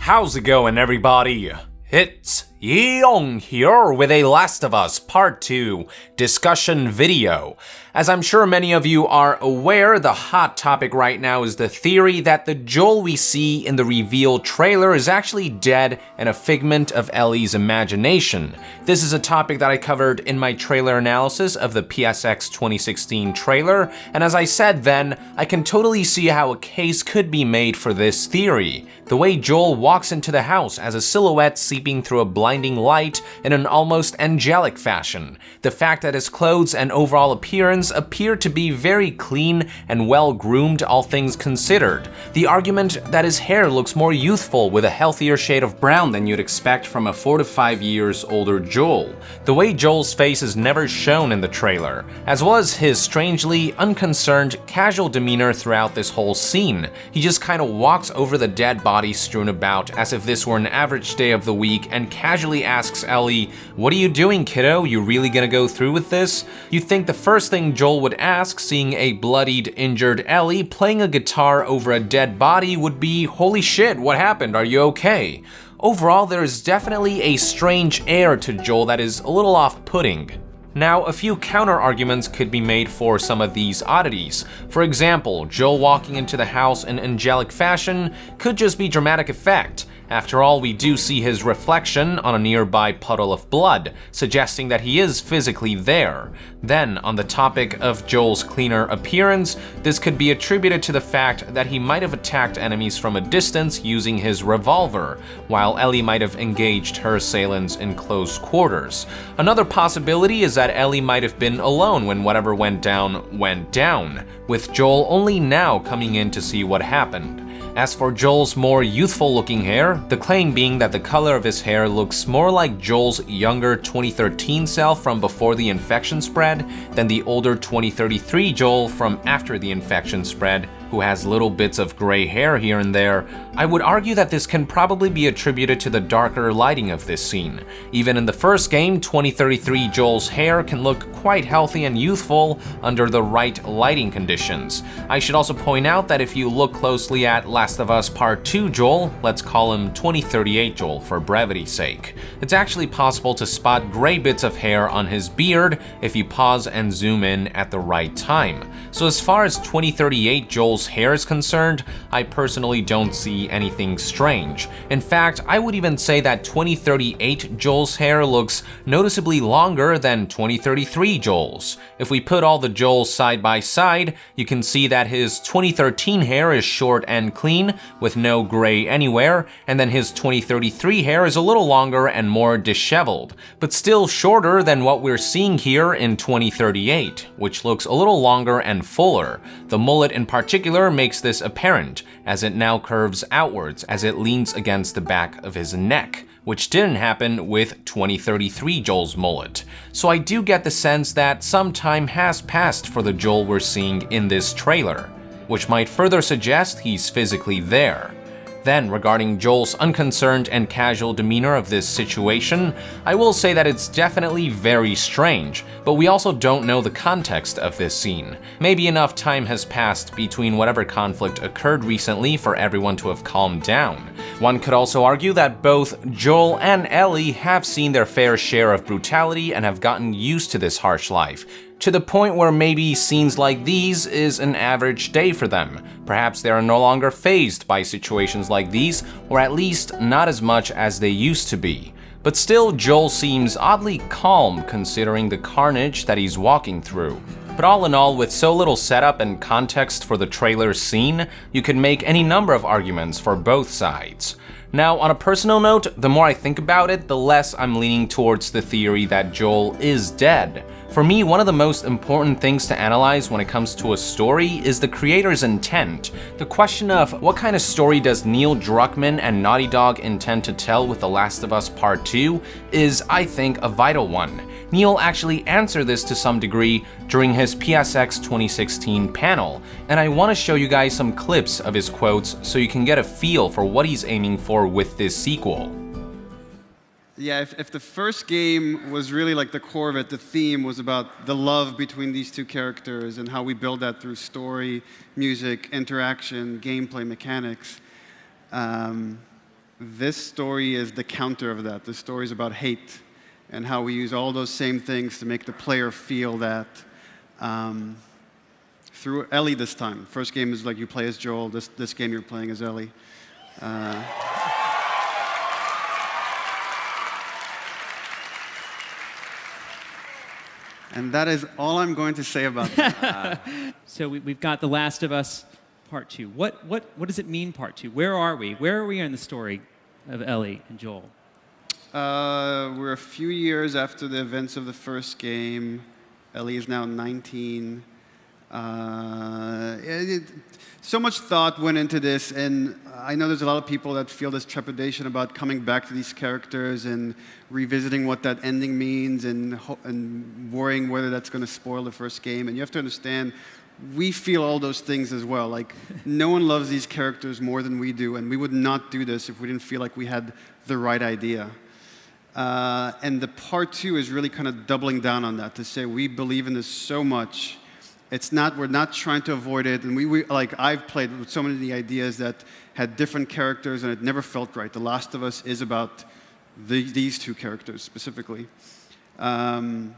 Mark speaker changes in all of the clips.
Speaker 1: How's it going, everybody? It's Yeong here with a Last of Us Part 2 discussion video. As I'm sure many of you are aware, the hot topic right now is the theory that the Joel we see in the reveal trailer is actually dead and a figment of Ellie's imagination. This is a topic that I covered in my trailer analysis of the PSX 2016 trailer, and as I said then, I can totally see how a case could be made for this theory. The way Joel walks into the house as a silhouette seeping through a blinding light in an almost angelic fashion. The fact that his clothes and overall appearance appear to be very clean and well groomed, all things considered. The argument that his hair looks more youthful with a healthier shade of brown than you'd expect from a 4 to 5 years older Joel. The way Joel's face is never shown in the trailer, as well as his strangely unconcerned, casual demeanor throughout this whole scene. He just kind of walks over the dead body strewn about as if this were an average day of the week and casually asks Ellie, "What are you doing, kiddo? You really gonna go through with this?" You'd think the first thing Joel would ask, seeing a bloodied, injured Ellie playing a guitar over a dead body, would be, "Holy shit, what happened? Are you okay?" Overall, there is definitely a strange air to Joel that is a little off-putting. Now, a few counter-arguments could be made for some of these oddities. For example, Joel walking into the house in angelic fashion could just be dramatic effect. After all, we do see his reflection on a nearby puddle of blood, suggesting that he is physically there. Then, on the topic of Joel's cleaner appearance, this could be attributed to the fact that he might have attacked enemies from a distance using his revolver, while Ellie might have engaged her assailants in close quarters. Another possibility is that Ellie might have been alone when whatever went down, with Joel only now coming in to see what happened. As for Joel's more youthful-looking hair, the claim being that the color of his hair looks more like Joel's younger 2013 self from before the infection spread than the older 2033 Joel from after the infection spread, who has little bits of gray hair here and there. I would argue that this can probably be attributed to the darker lighting of this scene. Even in the first game, 2033 Joel's hair can look quite healthy and youthful under the right lighting conditions. I should also point out that if you look closely at Last of Us Part 2 Joel, let's call him 2038 Joel for brevity's sake, it's actually possible to spot gray bits of hair on his beard if you pause and zoom in at the right time. So as far as 2038 Joel's hair is concerned, I personally don't see anything strange. In fact, I would even say that 2038 Joel's hair looks noticeably longer than 2033 Joel's. If we put all the Joels side by side, you can see that his 2013 hair is short and clean, with no gray anywhere, and then his 2033 hair is a little longer and more disheveled, but still shorter than what we're seeing here in 2038, which looks a little longer and fuller. The mullet in particular makes this apparent, as it now curves outwards as it leans against the back of his neck, which didn't happen with 2033 Joel's mullet. So I do get the sense that some time has passed for the Joel we're seeing in this trailer, which might further suggest he's physically there. Then, regarding Joel's unconcerned and casual demeanor of this situation, I will say that it's definitely very strange, but we also don't know the context of this scene. Maybe enough time has passed between whatever conflict occurred recently for everyone to have calmed down. One could also argue that both Joel and Ellie have seen their fair share of brutality and have gotten used to this harsh life, to the point where maybe scenes like these is an average day for them. Perhaps they are no longer fazed by situations like these, or at least not as much as they used to be. But still, Joel seems oddly calm considering the carnage that he's walking through. But all in all, with so little setup and context for the trailer's scene, you could make any number of arguments for both sides. Now, on a personal note, the more I think about it, the less I'm leaning towards the theory that Joel is dead. For me, one of the most important things to analyze when it comes to a story is the creator's intent. The question of what kind of story does Neil Druckmann and Naughty Dog intend to tell with The Last of Us Part 2 is, I think, a vital one. Neil actually answered this to some degree during his PSX 2016 panel, and I want to show you guys some clips of his quotes so you can get a feel for what he's aiming for with this sequel.
Speaker 2: Yeah, if the first game was really like the core of it, the theme was about the love between these two characters and how we build that through story, music, interaction, gameplay mechanics. this story is the counter of that. The story is about hate and how we use all those same things to make the player feel that through Ellie this time. First game is like you play as Joel. This game you're playing as Ellie. And that is all I'm going to say about that.
Speaker 3: So we've got The Last of Us Part 2. What does it mean, Part 2? Where are we? Where are we in the story of Ellie and Joel?
Speaker 2: We're a few years after the events of the first game. Ellie is now 19. So much thought went into this, and I know there's a lot of people that feel this trepidation about coming back to these characters and revisiting what that ending means and worrying whether that's going to spoil the first game. And you have to understand, we feel all those things as well. Like, no one loves these characters more than we do, and we would not do this if we didn't feel like we had the right idea. And the part 2 is really kind of doubling down on that, to say we believe in this so much. We're not trying to avoid it, and we like, I've played with so many of the ideas that had different characters, and it never felt right. The Last of Us is about these two characters specifically. So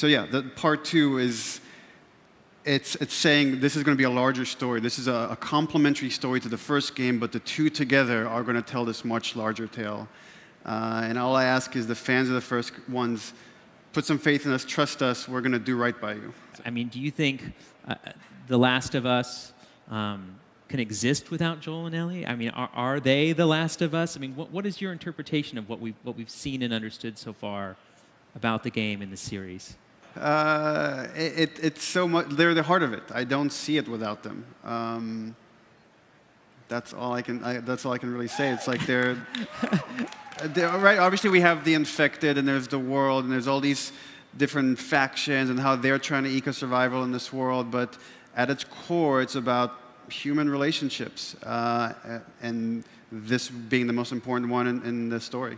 Speaker 2: yeah, the part 2 is, it's saying this is going to be a larger story. This is a complementary story to the first game, but the two together are going to tell this much larger tale. And all I ask is the fans of the first ones, put some faith in us, trust us, we're going to do right by you.
Speaker 3: I mean, do you think The Last of Us can exist without Joel and Ellie? I mean, are they The Last of Us? I mean, what is your interpretation of what we've seen and understood so far about the game and the series?
Speaker 2: It's so much. They're the heart of it. I don't see it without them. That's all I can really say. It's like they're right. Obviously, we have the infected, and there's the world, and there's all these different factions and how they're trying to eco survival in this world. But at its core, it's about human relationships, and this being the most important one in the story.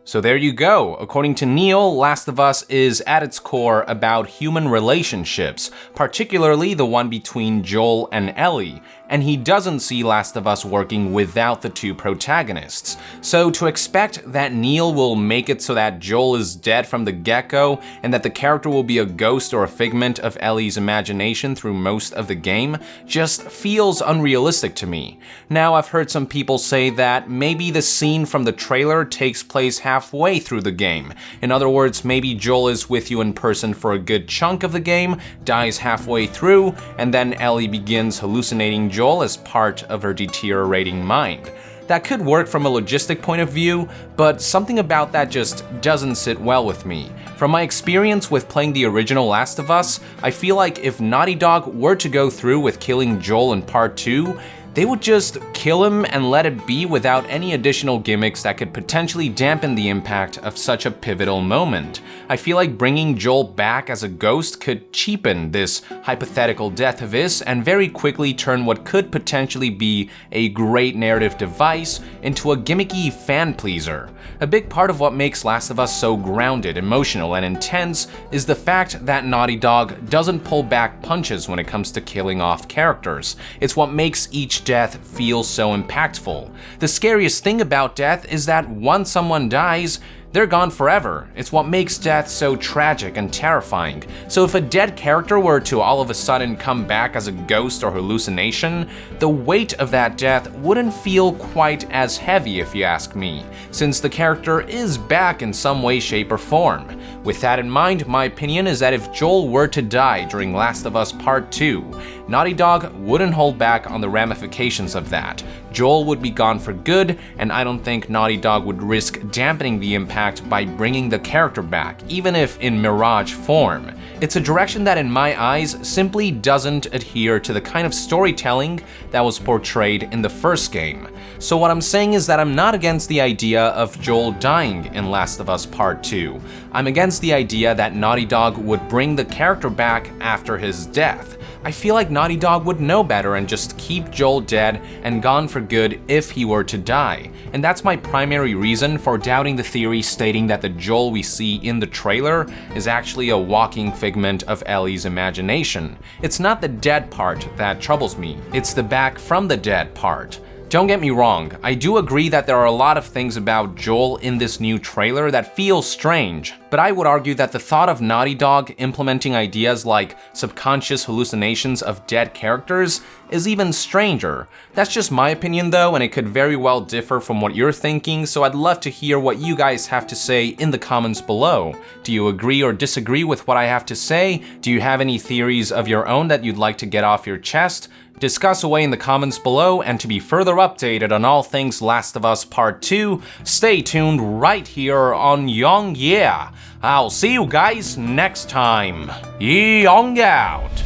Speaker 1: So there you go. According to Neil, Last of Us is at its core about human relationships, particularly the one between Joel and Ellie, and he doesn't see Last of Us working without the two protagonists. So to expect that Neil will make it so that Joel is dead from the get-go, and that the character will be a ghost or a figment of Ellie's imagination through most of the game, just feels unrealistic to me. Now, I've heard some people say that maybe the scene from the trailer takes place halfway through the game. In other words, maybe Joel is with you in person for a good chunk of the game, dies halfway through, and then Ellie begins hallucinating Joel as part of her deteriorating mind. That could work from a logistic point of view, but something about that just doesn't sit well with me. From my experience with playing the original Last of Us, I feel like if Naughty Dog were to go through with killing Joel in Part 2, they would just kill him and let it be without any additional gimmicks that could potentially dampen the impact of such a pivotal moment. I feel like bringing Joel back as a ghost could cheapen this hypothetical death of his and very quickly turn what could potentially be a great narrative device into a gimmicky fan pleaser. A big part of what makes Last of Us so grounded, emotional, and intense is the fact that Naughty Dog doesn't pull back punches when it comes to killing off characters. It's what makes each death feels so impactful. The scariest thing about death is that once someone dies, they're gone forever. It's what makes death so tragic and terrifying. So if a dead character were to all of a sudden come back as a ghost or hallucination, the weight of that death wouldn't feel quite as heavy if you ask me, since the character is back in some way, shape, or form. With that in mind, my opinion is that if Joel were to die during Last of Us Part 2, Naughty Dog wouldn't hold back on the ramifications of that. Joel would be gone for good, and I don't think Naughty Dog would risk dampening the impact by bringing the character back, even if in Mirage form. It's a direction that in my eyes simply doesn't adhere to the kind of storytelling that was portrayed in the first game. So what I'm saying is that I'm not against the idea of Joel dying in Last of Us Part 2. I'm against the idea that Naughty Dog would bring the character back after his death. I feel like Naughty Dog would know better and just keep Joel dead and gone for good if he were to die. And that's my primary reason for doubting the theory stating that the Joel we see in the trailer is actually a walking figment of Ellie's imagination. It's not the dead part that troubles me, it's the back from the dead part. Don't get me wrong, I do agree that there are a lot of things about Joel in this new trailer that feel strange, but I would argue that the thought of Naughty Dog implementing ideas like subconscious hallucinations of dead characters is even stranger. That's just my opinion though, and it could very well differ from what you're thinking, so I'd love to hear what you guys have to say in the comments below. Do you agree or disagree with what I have to say? Do you have any theories of your own that you'd like to get off your chest? Discuss away in the comments below, and to be further updated on all things Last of Us Part 2, stay tuned right here on Young Yeah. I'll see you guys next time. Young out.